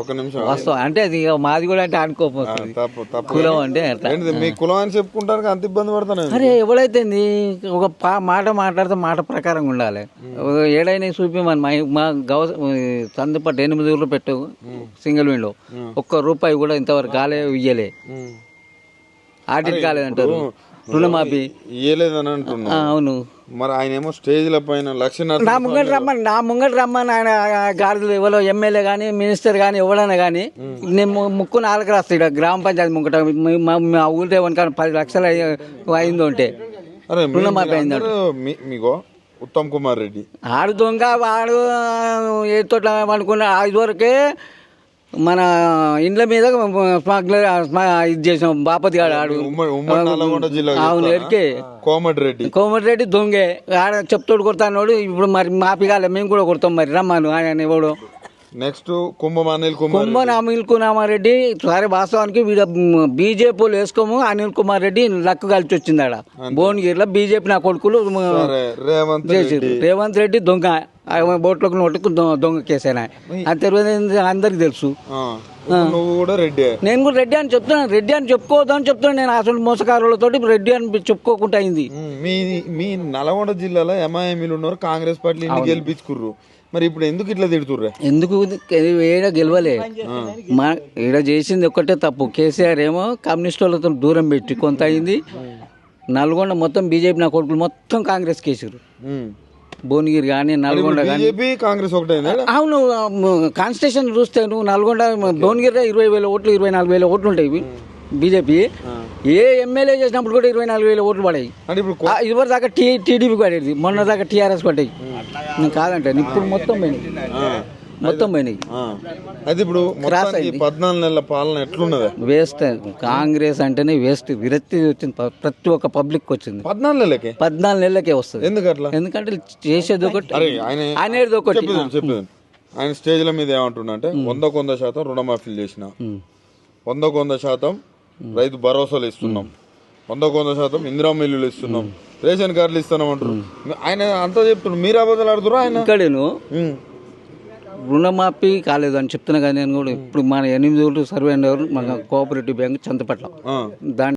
ఒక నిమిషం వాస్తవం అంటే అది ఇక మాది కూడా అంటే అనుకోపోతుంది. కులం అంటే అట్లా. మీ కులం అని చెప్పుకుంటారు అంత ఇబ్బంది పడతాను. అరే ఎవడైతే ఒక మాట మాట్లాడితే మాట ప్రకారం ఉండాలి. ఏడైనా చూపిమని మా సందుపట్టు 8 ఊర్లు పెట్టు సింగిల్ విండో, ₹1 కూడా ఇంతవరకు కాలే ఇయ్యలే, ఆడిట్ కాలేదంటారు. రుణమాఫీ ఇయ్యలేదని అంటున్నా. అవును. మరి ఆయన ఏమో స్టేజ్ల పైన నా ముంగట రమ్మని ఆయన గాడిదలు ఎవరో ఎమ్మెల్యే కానీ మినిస్టర్ కానీ ఎవరైనా కానీ నేను ముక్కు 4 రాస్తాయి. ఇక్కడ గ్రామ పంచాయతీ ముంగట మా ఊళ్ళో ఏమనుకో 10 లక్షలు అయిందో ఉంటే రుణమాఫీ అయిందంట. మీకో ఉత్తమ్ కుమార్ రెడ్డి ఆడు దొంగ, వాడు ఏ తోట అనుకున్న ఇదివరకే మన ఇండ్ల మీద స్మగ్లర్ ఇది చేసాం. బాపతి గాడు ఆడు అవును ఎరికే కోమటిరెడ్డి దొంగే ఆడ చెప్తోడు కొడతాడు. ఇప్పుడు మరి మాఫీ కాలే, మేము కూడా కొడతాం. మరి రమ్మను ఆయన ఎవడు. నెక్స్ట్ కుంభం అనిల్ కుమార్ రెడ్డి. సరే వాస్తవానికి వీడు బీజేపీ వాళ్ళు వేసుకోము. అనిల్ కుమార్ రెడ్డి లక్కు కలిసి వచ్చింది ఆడ భువనగిరిలో. బీజేపీ నా కొడుకులు రేవంత్ రెడ్డి దొంగ, బోట్లకు నోటుకు దొంగ కేసేనా అంతే అందరికి తెలుసు. నువ్వు కూడా రెడ్డి. నేను కూడా రెడ్డి అని చెప్తున్నాను. రెడ్డి అని చెప్పుకోవద్దు అని చెప్తున్నాను. నేను అసలు మోసకారులతో రెడ్డి అని చెప్పుకోకుండా అయింది. మీ నల్గొండ జిల్లాలో ఎంఐఎంలు ఉన్నారు, కాంగ్రెస్ పార్టీ గెలిపించుకుర్రు. మరి ఇప్పుడు ఎందుకు ఇట్లా తిడుతుర్రా? ఎందుకు ఏడ గెలవలే. మా ఈడ చేసింది ఒక్కటే తప్పు. కేసీఆర్ ఏమో కమ్యూనిస్ట్ వాళ్ళతో దూరం పెట్టి కొంత అయింది. నల్గొండ మొత్తం బీజేపీ నా కొడుకులు మొత్తం కాంగ్రెస్ కేసారు. భువనగిరి కానీ నల్గొండ కానీ కాంగ్రెస్ ఒకటే. అవును, కాన్స్టిట్యూషన్ చూస్తే నువ్వు నల్గొండ భువనగిరిలో 20,000 ఓట్లు 24,000 ఓట్లు ఉంటాయి బీజేపీ. ఏ ఎమ్మెల్యే చేసినప్పుడు కూడా 24,000 ఓట్లు పడాయి. ఇదివరకు దాకా టీడీపీ పడేది, మొన్న దాకా టీఆర్ఎస్ పడ్డాయి. కాదంటే ఇప్పుడు మొత్తం పోయినాయి. అయితే ఇప్పుడు 14 నెలల పాలన ఎట్లున్నది? వేస్ట్. కాంగ్రెస్ అంటేనే వేస్ట్. విరక్తి వచ్చింది ప్రతి ఒక్క పబ్లిక్ వచ్చింది. 14 నెలలకే వస్తుంది. ఎందుకంటే చేసేది ఒకటి, అనేది ఒకటి. ఆయన స్టేజ్ల మీద ఏమంటున్నా అంటే 100% రుణమాఫీలు చేసిన, 100% రైతు భరోసాలు ఇస్తున్నాం, 100% ఇందిరమ్మ ఇల్లులు ఇస్తున్నాం, రేషన్ కార్డులు ఇస్తున్నాం అంటారు. ఆయన అంతా చెప్తున్నాడు, మీరు అబద్ధాలు ఆడుతున్నారు. ఆయన ఇక్కడేను రుణమాఫీ కాలేదు అని చెప్తున్నా కానీ నేను కూడా ఇప్పుడు మన 8 ఊళ్ళు సర్వే మన కోఆపరేటివ్ బ్యాంక్ చంతపట్ల దాని